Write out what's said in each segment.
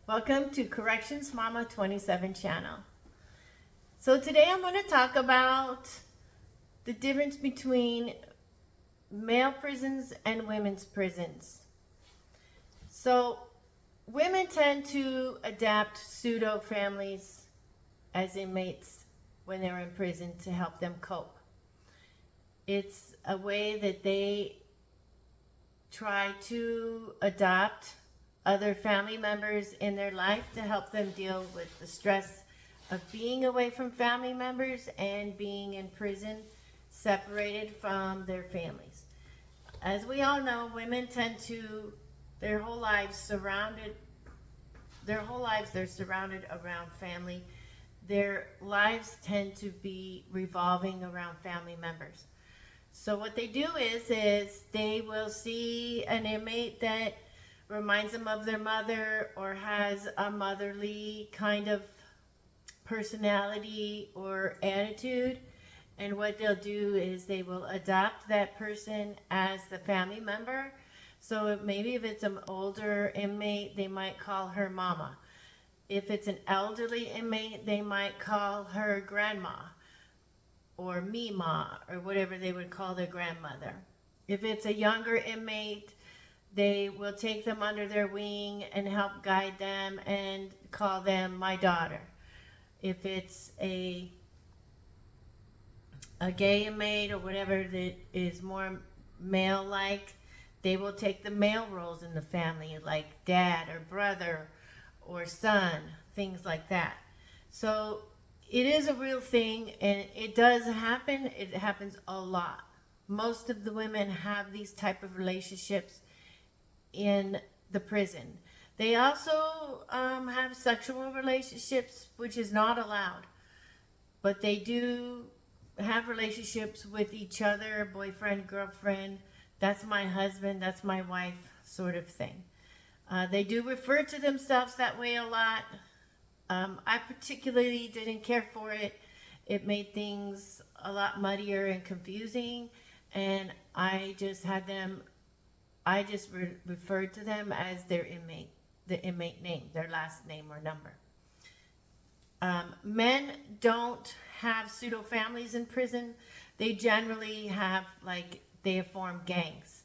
Welcome to Corrections Mama 27 channel. So today I'm going to talk about the difference between male prisons and women's prisons. So women tend to adapt pseudo families as inmates when they're in prison to help them cope. It's a way that they try to adopt other family members in their life to help them deal with the stress of being away from family members and being in prison, separated from their families. As we all know, women tend to, their whole lives they're surrounded around family. Their lives tend to be revolving around family members. So what they do is they will see an inmate that reminds them of their mother or has a motherly kind of personality or attitude, and what they'll do is they will adopt that person as the family member. So maybe if it's an older inmate, they might call her mama. If it's an elderly inmate, they might call her grandma or Mima or whatever they would call their grandmother. If it's a younger inmate, they will take them under their wing and help guide them and call them my daughter. If it's a gay inmate or whatever that is more male-like, they will take the male roles in the family, like dad or brother or son, things like that. So it is a real thing, and it does happen. It happens a lot. Most of the women have these type of relationships in the prison. They also have sexual relationships, which is not allowed, but they do have relationships with each other, boyfriend, girlfriend, that's my husband, that's my wife, sort of thing. They do refer to themselves that way a lot. I particularly didn't care for it. It made things a lot muddier and confusing, and I just referred to them as the inmate name, their last name or number. Men don't have pseudo families in prison. They generally have, they have formed gangs,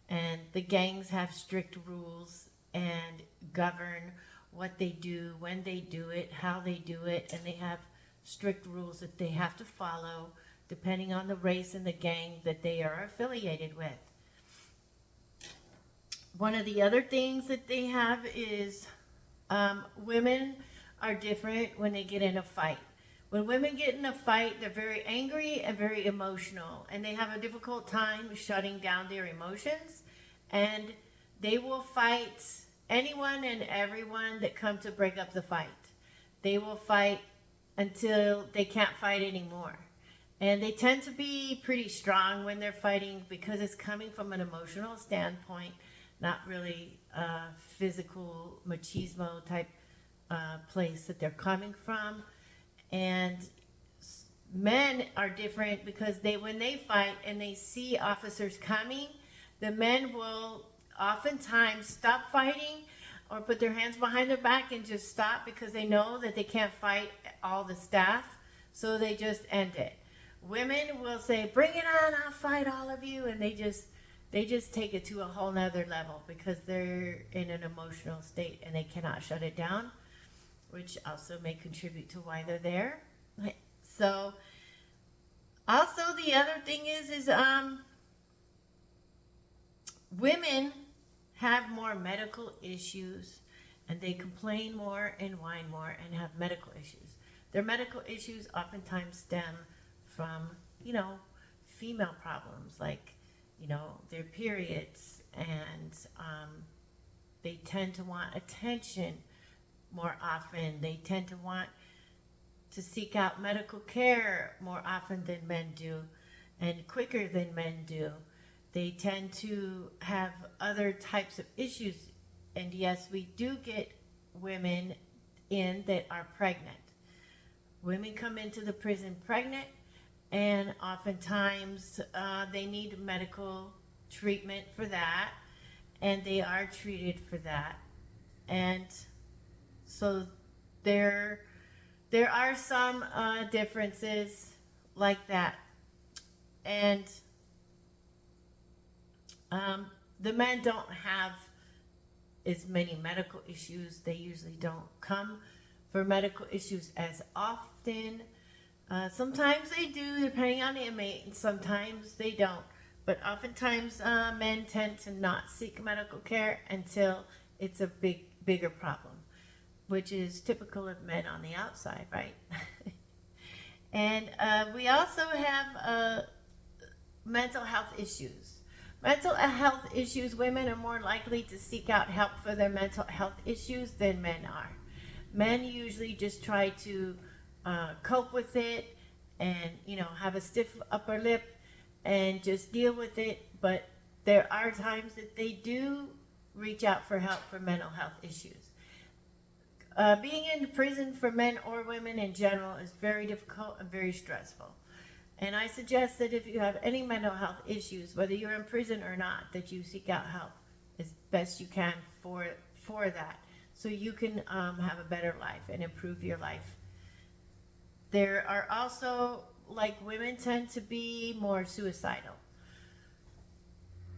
and the gangs have strict rules and govern what they do, when they do it, how they do it, and they have strict rules that they have to follow depending on the race and the gang that they are affiliated with. One of the other things that they have is women are different when they get in a fight. When women get in a fight, they're very angry and very emotional, and they have a difficult time shutting down their emotions, and they will fight anyone and everyone that come to break up the fight. They will fight until they can't fight anymore. And they tend to be pretty strong when they're fighting because it's coming from an emotional standpoint, not really a physical machismo type place that they're coming from. And men are different because when they fight and they see officers coming, the men will oftentimes stop fighting or put their hands behind their back and just stop because they know that they can't fight all the staff, so they just end it. Women will say, bring it on, I'll fight all of you, and they just take it to a whole nother level because they're in an emotional state and they cannot shut it down, which also may contribute to why they're there. So also the other thing is women have more medical issues, and they complain more and whine more and have medical issues. Their medical issues oftentimes stem from, female problems, like, their periods, and they tend to want attention more often. They tend to want to seek out medical care more often than men do, and quicker than men do. They tend to have other types of issues. And yes, we do get women in that are pregnant. Women come into the prison pregnant, and oftentimes they need medical treatment for that, and they are treated for that. And So there are some differences like that. And the men don't have as many medical issues. They usually don't come for medical issues as often. Sometimes they do, depending on the inmate, and sometimes they don't. But oftentimes, men tend to not seek medical care until it's a bigger problem, which is typical of men on the outside, right? And we also have mental health issues. Mental health issues, women are more likely to seek out help for their mental health issues than men are. Men usually just try to cope with it and, have a stiff upper lip and just deal with it. But there are times that they do reach out for help for mental health issues. Being in prison for men or women in general is very difficult and very stressful. And I suggest that if you have any mental health issues, whether you're in prison or not, that you seek out help as best you can for that, so you can have a better life and improve your life. There are also, like, women tend to be more suicidal.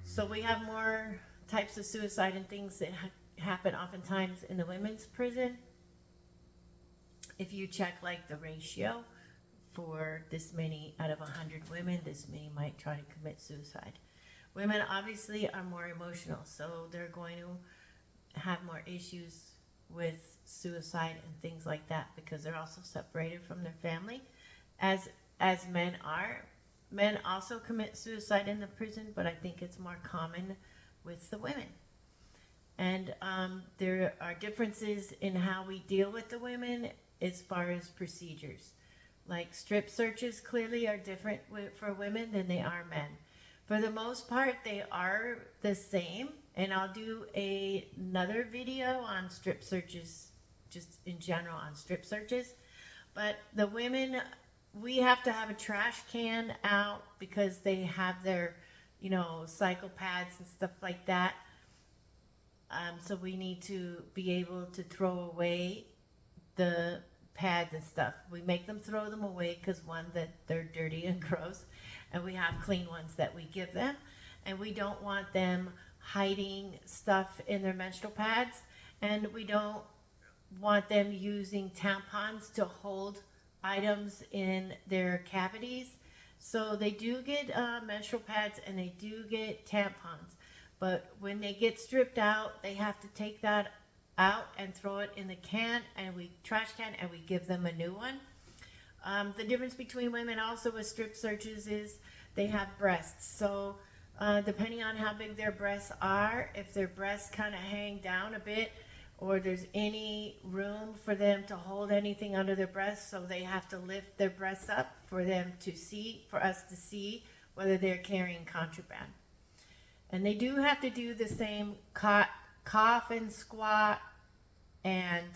So we have more types of suicide and things that happen oftentimes in the women's prison. If you check like the ratio, for this many out of 100 women, this many might try to commit suicide. Women obviously are more emotional, so they're going to have more issues with suicide and things like that because they're also separated from their family, as men are. Men also commit suicide in the prison, but I think it's more common with the women. And there are differences in how we deal with the women as far as procedures. Like strip searches clearly are different for women than they are men. For the most part, they are the same. And I'll do another video on strip searches, just in general on strip searches. But the women, we have to have a trash can out because they have their, cycle pads and stuff like that. So we need to be able to throw away the pads and stuff. We make them throw them away because one, that they're dirty and gross, and we have clean ones that we give them, and we don't want them hiding stuff in their menstrual pads, and we don't want them using tampons to hold items in their cavities. So they do get menstrual pads and they do get tampons, but when they get stripped out, they have to take that out and throw it in the trash can, and we give them a new one. The difference between women also with strip searches is they have breasts. So depending on how big their breasts are, if their breasts kind of hang down a bit, or there's any room for them to hold anything under their breasts, so they have to lift their breasts up for us to see whether they're carrying contraband. And they do have to do the same cough and squat and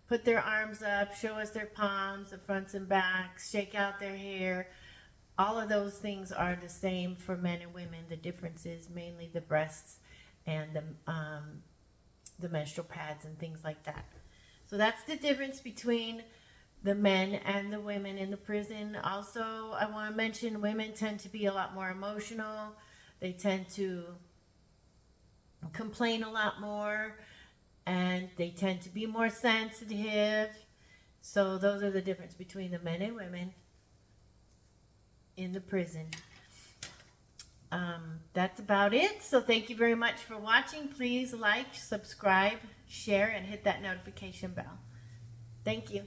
put their arms up, show us their palms, the fronts and backs, shake out their hair. All of those things are the same for men and women. The difference is mainly the breasts and the menstrual pads and things like that. So that's the difference between the men and the women in the prison. Also, I want to mention women tend to be a lot more emotional. They tend to complain a lot more, and they tend to be more sensitive. So those are the difference between the men and women in the prison. That's about it. So thank you very much for watching. Please like, subscribe, share, and hit that notification bell. Thank you.